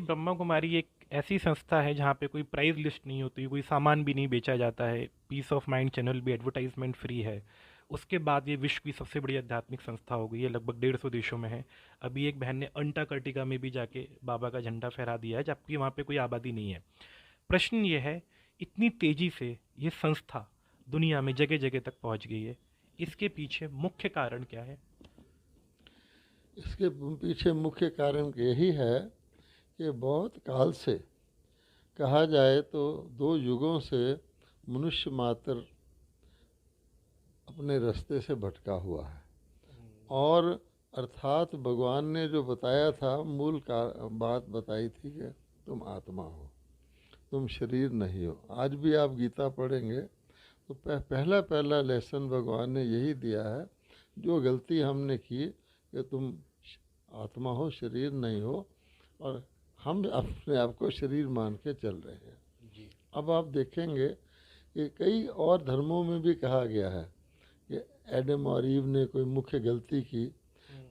ब्रह्मा कुमारी एक ऐसी संस्था है जहाँ पे कोई प्राइस लिस्ट नहीं होती, कोई सामान भी नहीं बेचा जाता है, पीस ऑफ माइंड चैनल भी एडवर्टाइजमेंट फ्री है। उसके बाद ये विश्व की सबसे बड़ी आध्यात्मिक संस्था हो गई है, लगभग 150 देशों में है। अभी एक बहन ने अंटार्कटिका में भी जाके बाबा का झंडा फहरा दिया है, जबकि वहाँ पे कोई आबादी नहीं है। प्रश्न ये है, इतनी तेजी से ये संस्था दुनिया में जगह जगह तक पहुँच गई है, इसके पीछे मुख्य कारण क्या है? इसके पीछे मुख्य कारण यही है कि बहुत काल से, कहा जाए तो 2 युगों से मनुष्य मात्र अपने रास्ते से भटका हुआ है। और अर्थात भगवान ने जो बताया था, मूल का बात बताई थी कि तुम आत्मा हो, तुम शरीर नहीं हो। आज भी आप गीता पढ़ेंगे तो पहला पहला लेसन भगवान ने यही दिया है, जो गलती हमने की कि तुम आत्मा हो, शरीर नहीं हो, और हम अपने आप को शरीर मान के चल रहे हैं। जी। अब आप देखेंगे कि कई और धर्मों में भी कहा गया है कि एडम और ईव ने कोई मुख्य गलती की,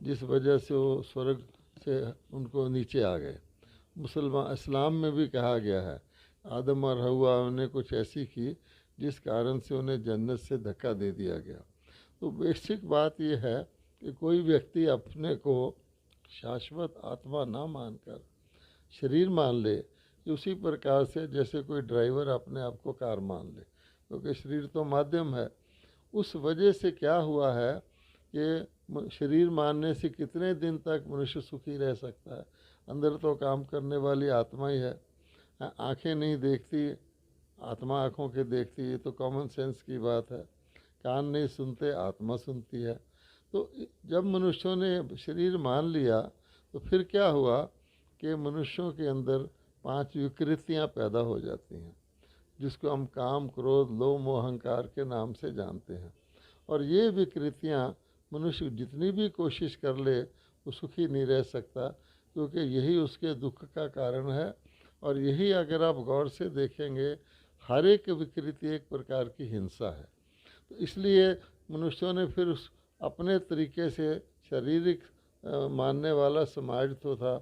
जिस वजह से वो स्वर्ग से उनको नीचे आ गए। मुसलमान इस्लाम में भी कहा गया है, आदम और हवा ने कुछ ऐसी की जिस कारण से उन्हें जन्नत से धक्का दे दिया गया। तो बेसिक बात यह है कि कोई व्यक्ति अपने को शाश्वत आत्मा ना मानकर शरीर मान ले, उसी प्रकार से जैसे कोई ड्राइवर अपने आप को कार मान ले, क्योंकि शरीर तो माध्यम है। उस वजह से क्या हुआ है कि शरीर मानने से कितने दिन तक मनुष्य सुखी रह सकता है? अंदर तो काम करने वाली आत्मा ही है। आंखें नहीं देखती, आत्मा आँखों के देखती, ये तो कॉमन सेंस की बात है। कान नहीं सुनते, आत्मा सुनती है। तो जब मनुष्यों ने शरीर मान लिया तो फिर क्या हुआ कि मनुष्यों के अंदर 5 विकृतियां पैदा हो जाती हैं, जिसको हम काम, क्रोध, लोभ, मोह, अहंकार के नाम से जानते हैं। और ये विकृतियां मनुष्य जितनी भी कोशिश कर ले वो सुखी नहीं रह सकता, क्योंकि यही उसके दुख का कारण है। और यही अगर आप गौर से देखेंगे, हर एक विकृति एक प्रकार की हिंसा है। तो इसलिए मनुष्यों ने फिर अपने तरीके से शारीरिक मानने वाला समाज तो था,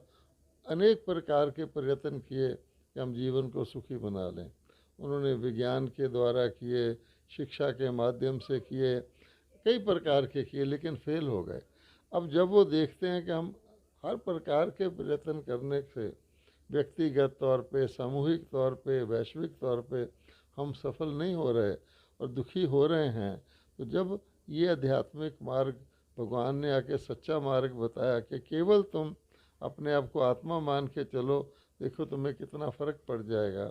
अनेक प्रकार के प्रयत्न किए कि हम जीवन को सुखी बना लें। उन्होंने विज्ञान के द्वारा किए, शिक्षा के माध्यम से किए, कई प्रकार के किए, लेकिन फेल हो गए। अब जब वो देखते हैं कि हम हर प्रकार के प्रयत्न करने से व्यक्तिगत तौर पे, सामूहिक तौर पे, वैश्विक तौर पे हम सफल नहीं हो रहे और दुखी हो रहे हैं, तो जब ये आध्यात्मिक मार्ग भगवान ने आके सच्चा मार्ग बताया कि केवल तुम अपने आप को आत्मा मान के चलो, देखो तुम्हें कितना फ़र्क पड़ जाएगा।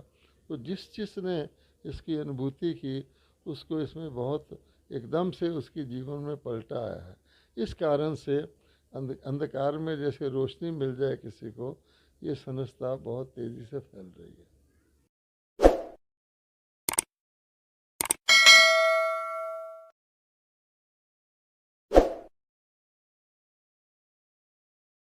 तो जिसने इसकी अनुभूति की, उसको इसमें बहुत एकदम से उसकी जीवन में पलटा आया है। इस कारण से अंधकार में जैसे रोशनी मिल जाए किसी को, ये समझता बहुत तेज़ी से फैल रही है।